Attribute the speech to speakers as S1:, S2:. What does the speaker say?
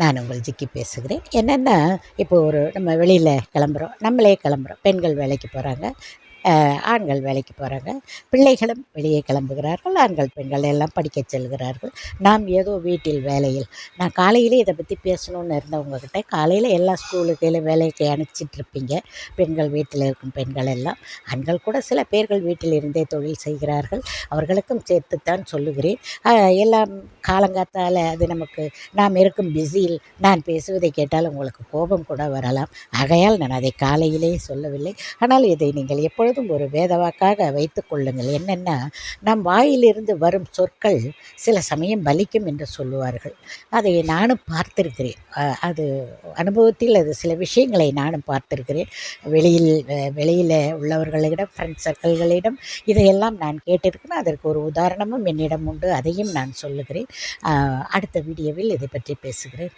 S1: நான் உங்கள் ஜிக்கி பேசுகிறேன். என்னென்னா, இப்போ நம்ம வெளியில் கிளம்புறோம், நம்மளே கிளம்புறோம். பெண்கள் வேலைக்கு போகிறாங்க, ஆண்கள் வேலைக்கு போகிறாங்க, பிள்ளைகளும் வெளியே கிளம்புகிறார்கள், ஆண்கள் பெண்கள் எல்லாம் படிக்கச் செல்கிறார்கள். நாம் ஏதோ வீட்டில் வேலையில். நான் காலையிலே இதை பற்றி பேசணும்னு இருந்தேன் உங்ககிட்ட. காலையில் எல்லாம் ஸ்கூலுக்கு இல்லை வேலைக்கு அனுப்பிச்சிட்ருப்பீங்க, பெண்கள் வீட்டில் இருக்கும் பெண்கள் எல்லாம். ஆண்கள் கூட சில பேர்கள் வீட்டில் இருந்தே தொழில் செய்கிறார்கள், அவர்களுக்கும் சேர்த்துத்தான் சொல்லுகிறேன். எல்லாம் காலங்காத்தால் அது நமக்கு நாம் இருக்கும் பிஸியில் நான் பேசுவதை கேட்டால் உங்களுக்கு கோபம் கூட வரலாம். ஆகையால் நான் அதை காலையிலே சொல்லவில்லை. ஆனால் இதை நீங்கள் எப்பொழுதும் ஒரு வேதவாக்காக வைத்து கொள்ளுங்கள். என்னென்னா, நம் வாயிலிருந்து வரும் சொற்கள் சில சமயம் பலிக்கும் என்று சொல்லுவார்கள். அதை நானும் பார்த்திருக்கிறேன். அது அனுபவத்தில் அது சில விஷயங்களை நானும் பார்த்திருக்கிறேன். வெளியில் உள்ளவர்களிடம், ஃப்ரெண்ட்ஸ் சர்க்கிள்களிடம் இதையெல்லாம் நான் கேட்டிருக்கிறேன். அதற்கு ஒரு உதாரணமும் என்னிடம் உண்டு, அதையும் நான் சொல்லுகிறேன். அடுத்த வீடியோவில் இதை பற்றி பேசுகிறேன்.